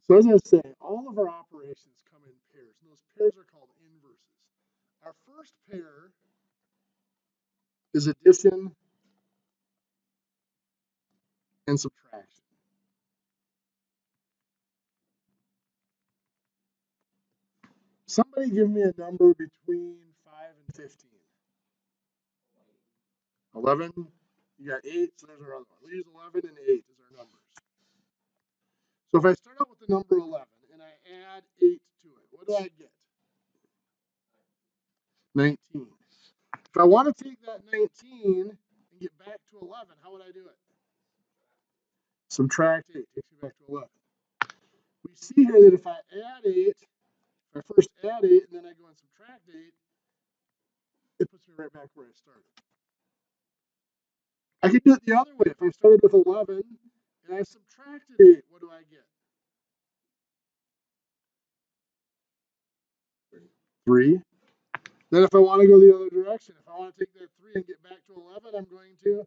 So as I was saying, all of our operations come in pairs, and those pairs are called inverses. Our first pair is addition and subtraction. Somebody give me a number between 5 and 15. 11. You got 8, so there's our other one. We use 11 and 8 as our numbers. So if I start out with the number 11 and I add 8 to it, what do I get? 19. If I want to take that 19 and get back to 11, how would I do it? Subtract 8 takes me back to 11. We see here that if I add 8, if I first add 8 and then I go and subtract 8, it puts me right back where I started. I could do it the other way. If I started with 11 and I subtracted 8, what do I get? 3. Then if I want to go the other direction, if I want to take that 3 and get back to 11, I'm going to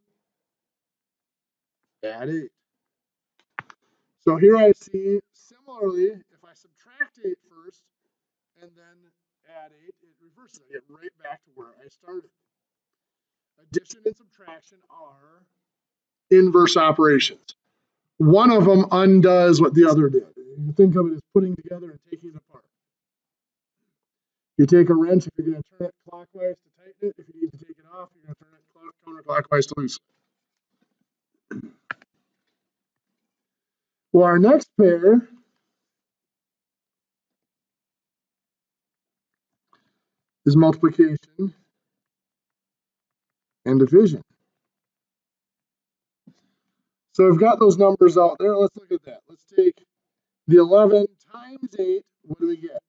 add 8. So here I see, similarly, if I subtract 8 first and then add 8, it reverses. I get right back to where I started. Addition and subtraction are inverse operations. One of them undoes what the other did. You think of it as putting together and taking it apart. You take a wrench, if you're going to turn it clockwise to tighten it, if you need to take it off, you're going to turn it counterclockwise to loosen it. Well, our next pair is multiplication and division. So I've got those numbers out there. Let's look at that. Let's take the 11 times 8. What do we get?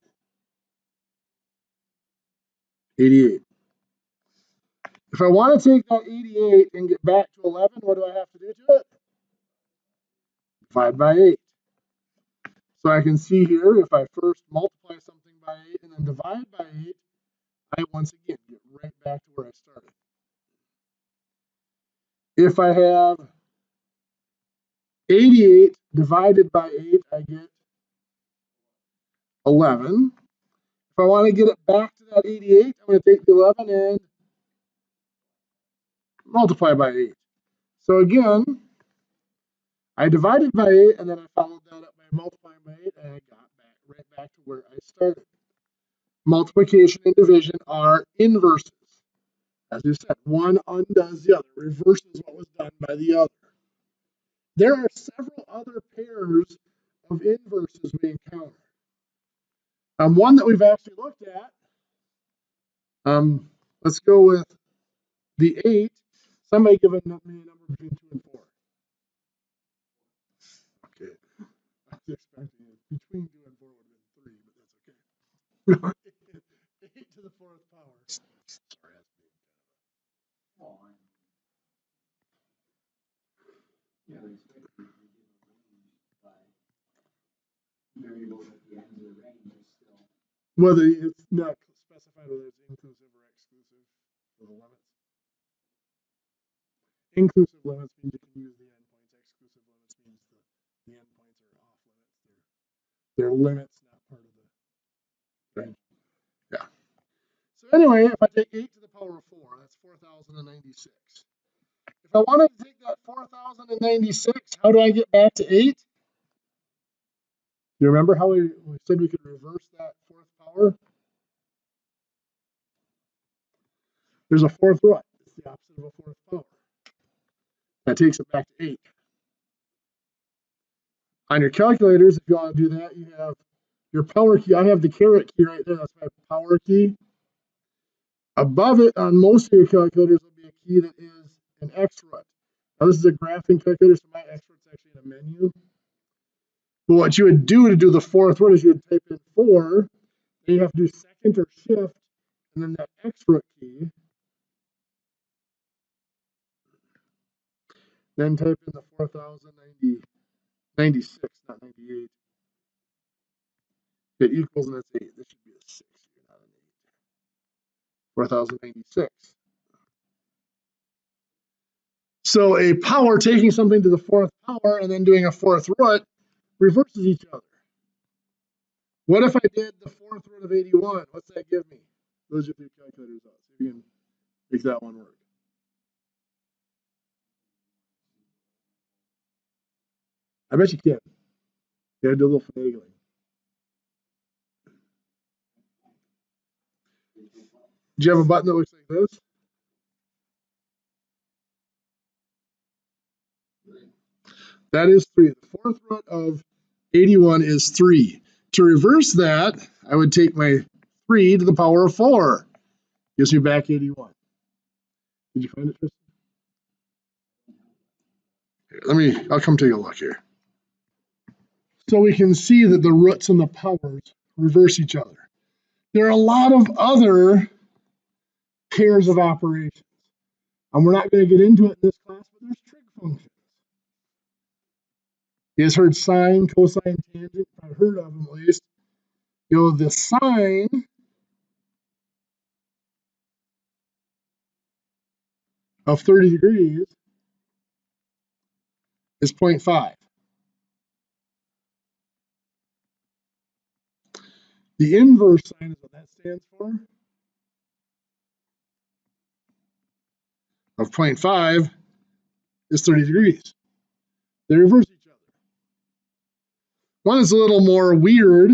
88. If I want to take that 88 and get back to 11, what do I have to do to it? Divide by 8. So I can see here, if I first multiply something by 8 and then divide by 8, I once again get right back to where I started. If I have 88 divided by 8, I get 11. If I want to get it back to that 88, I'm going to take the 11 and multiply by 8. So again, I divided by 8 and then I followed that up by multiplying by 8 and I got right back to where I started. Multiplication and division are inverses. As we said, one undoes the other, reverses what was done by the other. There are several other pairs of inverses we encounter. One that we've actually looked at, let's go with the 8. Somebody give me a number between 2 and 4. Okay. I was expecting it. Between 2 and 4 would have been 3, but that's okay. 8 to the 4th power. Sorry, that's big. Yeah, but it's great if you give a range by variables at the end of the range is still. Whether it's not specified whether it's inclusive or exclusive for the limits. Inclusive limits means you can use the endpoints. Exclusive limits means the endpoints are off limits. They're limits, not part of the range. Yeah. So anyway, if I take 8 to the power of 4, that's 4,096. If I wanted to take that 4,096, how do I get back to 8? You remember how we said we could reverse that 4th power? There's a 4th root. It's the opposite of a 4th power. That takes it back to 8. On your calculators, if you want to do that, you have your power key. I have the caret key right there. That's my power key. Above it on most of your calculators will be a key that is an X root. Now this is a graphing calculator, so my X root's actually in a menu. But what you would do to do the 4th root is you would type in 4, and you have to do second or shift, and then that X root key. Then type in the 4,096, not 98. It equals, and that's 8. This should be a 6 here, not an 8. 4,096. So a power taking something to the 4th power and then doing a 4th root reverses each other. What if I did the fourth root of 81? What's that give me? Those are your calculator results. See if you can make that one work. I bet you can. Yeah, do a little finagling. Do you have a button that looks like this? That is 3. The fourth root of 81 is 3. To reverse that, I would take my 3 to the power of 4. Gives me back 81. Did you find it, Tristan? Here, I'll come take a look here. So we can see that the roots and the powers reverse each other. There are a lot of other pairs of operations. And we're not going to get into it in this class, but there's trig functions. You guys heard sine, cosine, tangent? I've heard of them at least. You know, the sine of 30 degrees is 0.5. The inverse sine is what that stands for. Of 0.5 is 30 degrees. They reverse each other. One is a little more weird.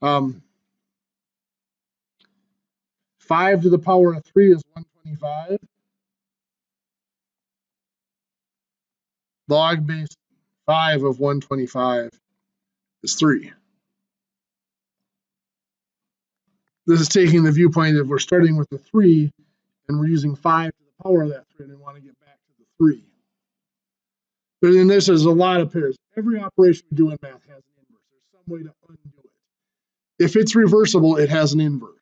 5 to the power of 3 is 125. Log base 5 of 125 is 3. This is taking the viewpoint that we're starting with the 3 and we're using 5 to the power of that 3 and we want to get back to the 3. But in this, there's a lot of pairs. Every operation we do in math has an inverse. There's some way to undo it. If it's reversible, it has an inverse.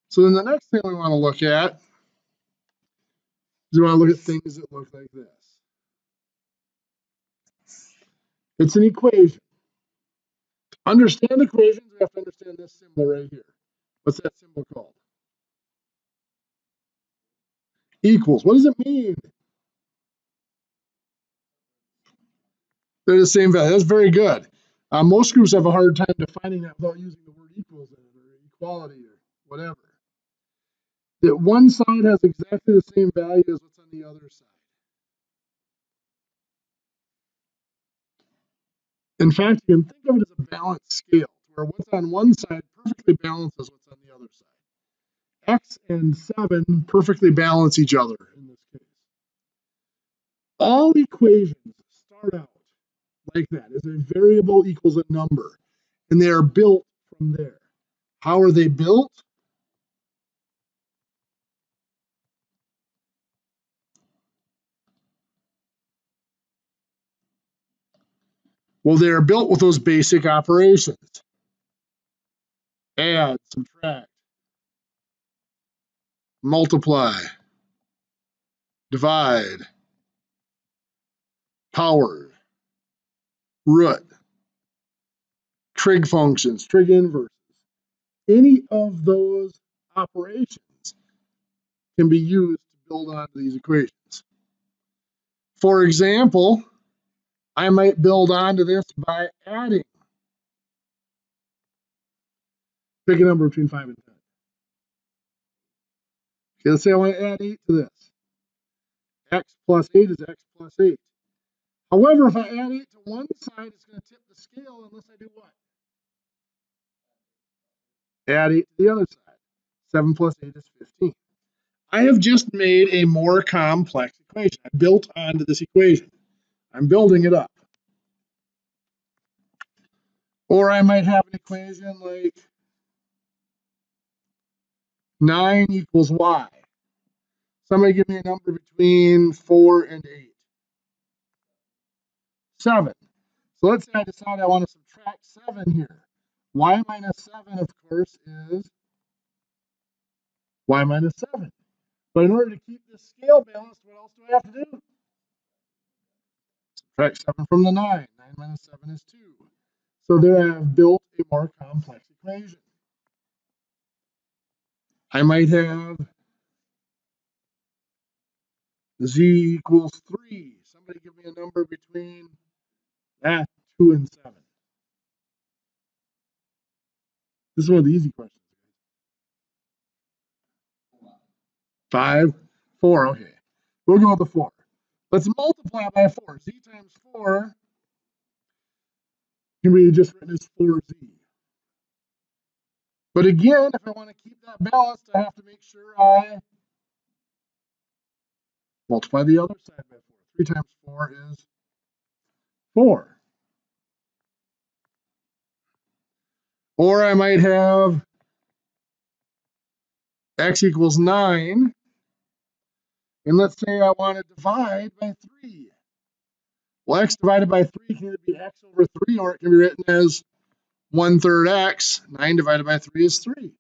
So then the next thing we want to look at is we want to look at things that look like this. It's an equation. To understand equations, we have to understand this symbol right here. What's that symbol called? Equals. What does it mean? They're the same value. That's very good. Most groups have a hard time defining that without using the word equals in it or equality or whatever. That one side has exactly the same value as what's on the other side. In fact, you can think of it as a balanced scale, where what's on one side perfectly balances what's on the other side. X and 7 perfectly balance each other in this case. All equations start out like that, as a variable equals a number, and they are built from there. How are they built? Well, they are built with those basic operations. Add, subtract, multiply, divide, power, root, trig functions, trig inverses. Any of those operations can be used to build onto these equations. For example, I might build onto this by adding. Pick a number between 5 and 10. Okay, let's say I want to add 8 to this. X plus 8 is X plus 8. However, if I add 8 to one side, it's going to tip the scale unless I do what? Add 8 to the other side. 7 plus 8 is 15. I have just made a more complex equation. I built onto this equation. I'm building it up. Or I might have an equation like 9 equals y. Somebody give me a number between 4 and 8. 7. So let's say I decide I want to subtract 7 here. Y minus 7, of course, is y minus 7. But in order to keep this scale balanced, what else do I have to do? Subtract 7 from the 9. 9 minus 7 is 2. So there I have built a more complex equation. I might have z equals 3. Somebody give me a number between Ah, 2 and 7. This is one of the easy questions. 5, 4, okay. We'll go with the 4. Let's multiply by 4. Z times 4 can be just written as 4Z. But again, if I want to keep that balanced, I have to make sure I multiply the other side by 4. 3 times 4 is 4. Or I might have x equals 9. And let's say I want to divide by 3. Well, x divided by 3 can either be x over 3, or it can be written as 1/3 x. 9 divided by 3 is 3.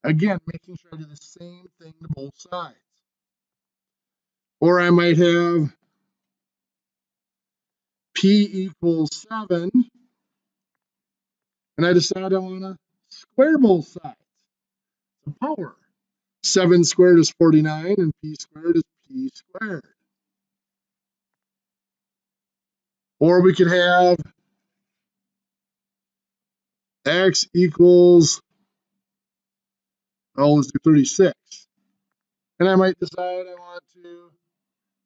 Again, making sure I do the same thing to both sides. Or I might have p equals 7, and I decide I want to square both sides. The power. 7 squared is 49, and p squared is p squared. Or we could have x equals, oh, let's do 36. And I might decide I want to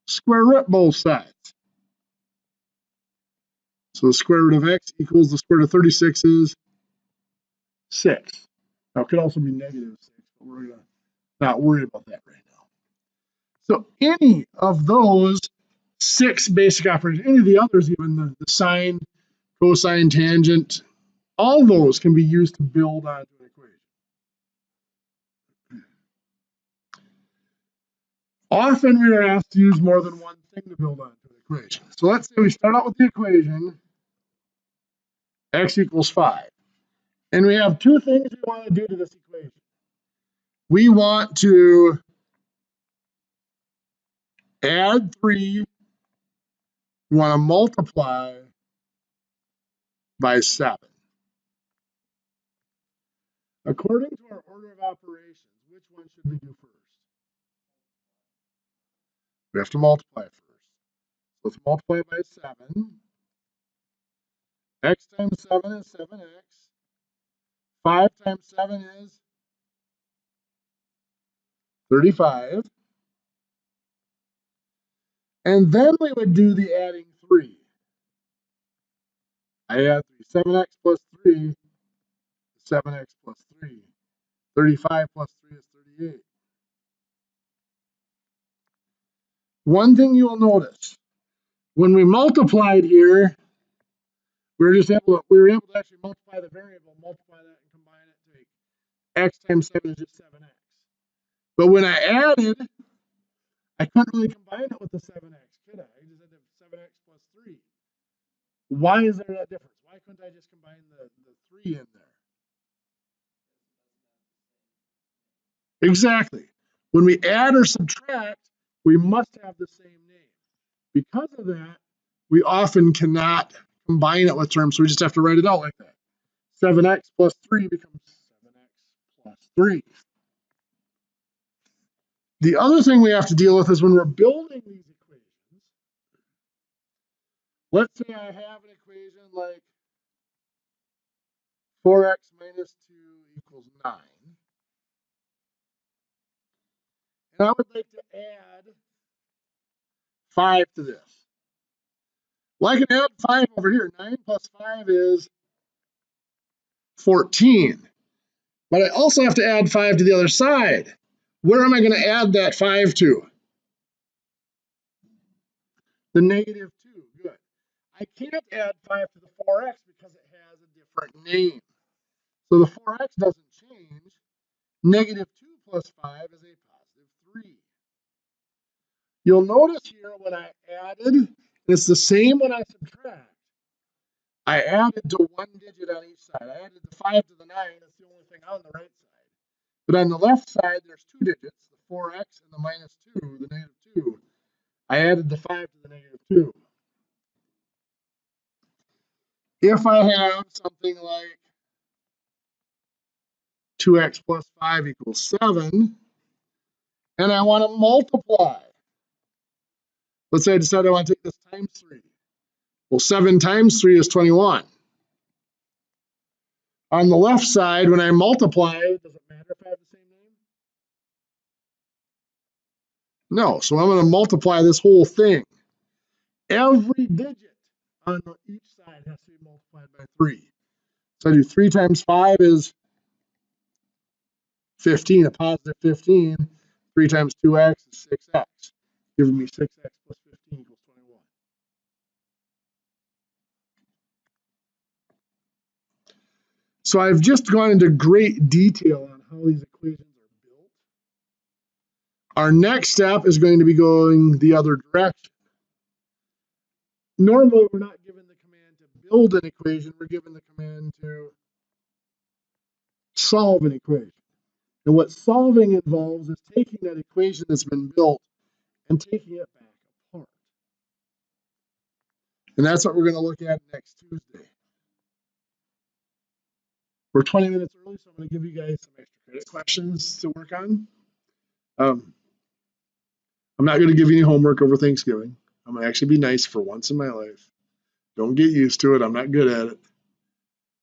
square root both sides. So the square root of x equals the square root of 36 is 6. Now it could also be negative 6, but we're going to not worry about that right now. So any of those 6 basic operations, any of the others, even the sine, cosine, tangent, all those can be used to build onto an equation. Often we are asked to use more than one thing to build onto an equation. So let's say we start out with the equation x equals 5. And we have 2 things we want to do to this equation. We want to add 3. We want to multiply by 7. According to our order of operations, which one should we do first? We have to multiply first. So let's multiply by 7. X times 7 is 7x. 5 times 7 is 35. And then we would do the adding 3. I add 3. 7x plus 3 is 7x plus 3. 35 plus 3 is 38. One thing you'll notice, when we multiplied here, we were able to actually multiply the variable, multiply that and combine it to make x times 7 is just 7x. But when I added, I couldn't really combine it with the 7x, could I? I just had to have 7x plus 3. Why is there that difference? Why couldn't I just combine the 3 in there? Exactly. When we add or subtract, we must have the same name. Because of that, we often cannot combine it with terms, so we just have to write it out like that. 7x plus 3 becomes 7x plus 3. The other thing we have to deal with is when we're building these equations, let's say I have an equation like 4x minus 2 equals 9. And I would like to add 5 to this. Well, I can add 5 over here. 9 plus 5 is 14. But I also have to add 5 to the other side. Where am I going to add that 5 to? The negative 2. Good. I can't add 5 to the 4x because it has a different name. So the 4x doesn't change. Negative 2 plus 5 is a positive 3. You'll notice here when I added, it's the same when I subtract. I added to 1 digit on each side. I added the 5 to the 9. That's the only thing on the right side. But on the left side, there's 2 digits, the 4x and the minus 2, the negative 2. I added the 5 to the negative 2. If I have something like 2x plus 5 equals 7, and I want to multiply. Let's say I decide I want to take this times 3. Well, 7 times 3 is 21. On the left side, when I multiply, does it matter if I have the same name? No, so I'm going to multiply this whole thing. Every digit on each side has to be multiplied by 3. So I do 3 times 5 is 15, a positive 15. 3 times 2x is 6x, giving me 6x plus 15 equals 21. So I've just gone into great detail on how these equations are built. Our next step is going to be going the other direction. Normally, we're not given the command to build an equation, we're given the command to solve an equation. And what solving involves is taking that equation that's been built and taking it back apart. And that's what we're going to look at next Tuesday. We're 20 minutes early, so I'm going to give you guys some extra credit questions to work on. I'm not going to give you any homework over Thanksgiving. I'm going to actually be nice for once in my life. Don't get used to it. I'm not good at it.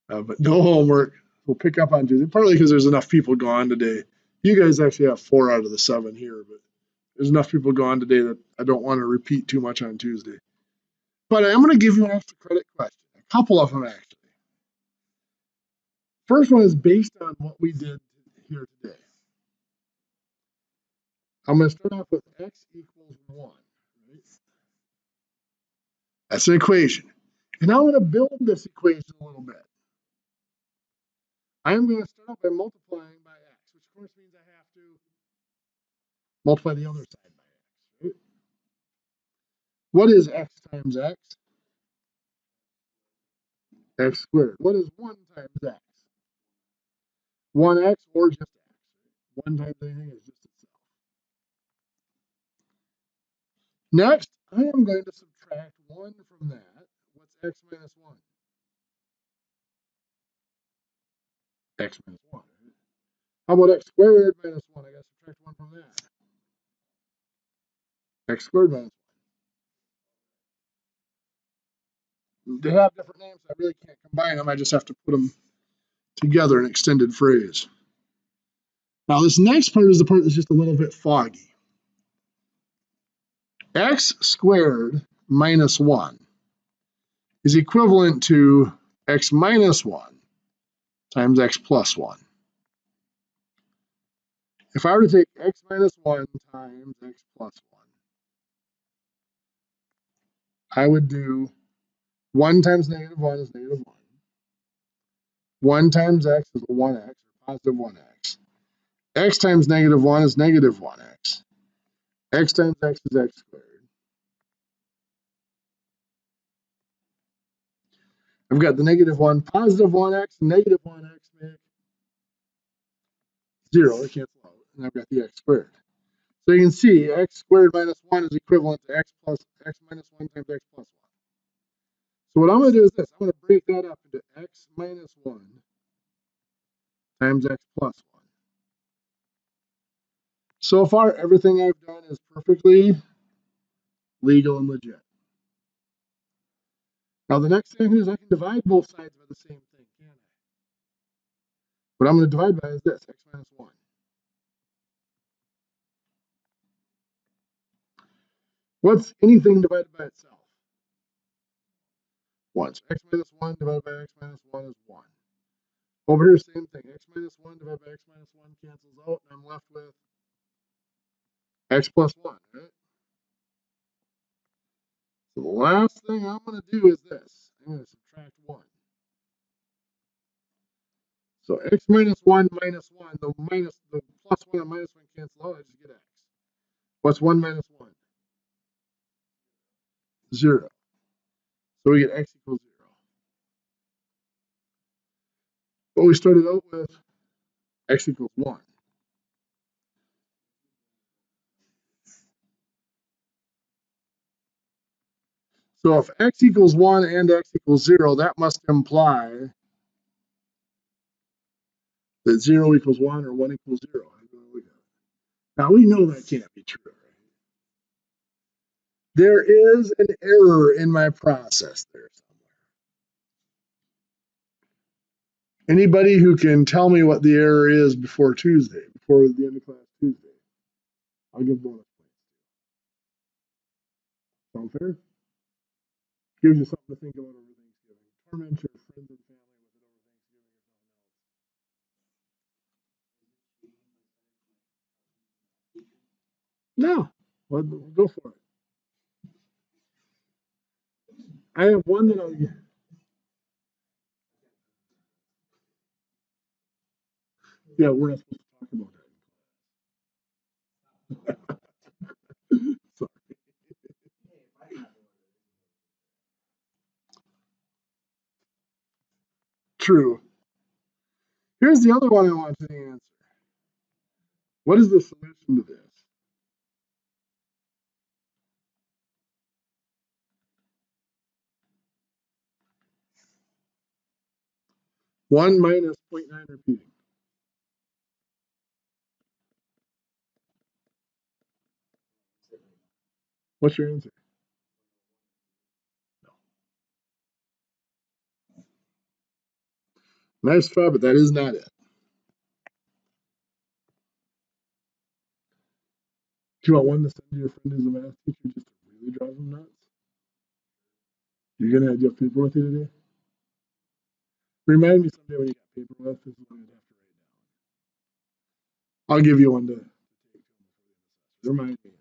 But no homework. We'll pick up on Tuesday, partly because there's enough people gone today. You guys actually have 4 out of the 7 here, but there's enough people gone today that I don't want to repeat too much on Tuesday. But I'm going to give you an extra credit question, a couple of them actually. First one is based on what we did here today. I'm going to start off with x equals 1. Right? That's an equation. And I'm going to build this equation a little bit. I'm going to start off by multiplying by x, which of course means I have to multiply the other side by x. Right? What is x times x? X squared. What is 1 times x? 1x or just x. 1 times anything is just itself. Next, I am going to subtract 1 from that. What's x minus 1? X minus 1. Right? How about x squared minus 1? I got to subtract 1 from that. X squared minus 1. They have different names, so I really can't combine them. I just have to put them together in extended phrase. Now, this next part is the part that's just a little bit foggy. X squared minus 1 is equivalent to x minus 1 times x plus 1. If I were to take x minus 1 times x plus 1, I would do 1 times negative 1 is negative 1. 1 times x is 1x, or positive 1x. X times negative 1 is negative 1x. X times x is x squared. I've got the negative 1, positive 1x, and negative 1x make 0. They cancel out. And I've got the x squared. So you can see x squared minus 1 is equivalent to x minus 1 times x plus 1. So what I'm going to do is this. I'm going to break that up into x minus 1 times x plus 1. So far, everything I've done is perfectly legal and legit. Now, the next thing is I can divide both sides by the same thing, can't I? What I'm going to divide by is this, x minus 1. What's anything divided by itself? 1. So x minus 1 divided by x minus 1 is 1. Over here, same thing. X minus 1 divided by x minus 1 cancels out, and I'm left with x plus 1, right? So the last thing I'm going to do is this. I'm going to subtract 1. So x minus 1 minus 1, the plus 1 and minus 1 cancel out, I just get x. What's 1 minus 1? 0. So we get x equals 0. But we started out with x equals 1. So if x equals 1 and x equals 0, that must imply that 0 equals 1 or 1 equals 0. Now we know that can't be true, right? There is an error in my process there somewhere. Anybody who can tell me what the error is before Tuesday, before the end of class Tuesday, I'll give bonus points. Sound fair? Gives you something to think about over Thanksgiving. Torment your friends and family with it over Thanksgiving or something else. No, well, go for it. I have one that I'll get. Yeah, we're not supposed to talk about that. Sorry. True. Here's the other one I want you to answer. What is the solution to this? One minus 0.9 repeating. What's your answer? Nice try, but that is not it. Do you want one to send to your friend who's a math teacher just to really drive them nuts? You're gonna have paper with you today? Remind me someday when you got paper with. This is what I'd have to write down. I'll give you one to take. Remind me.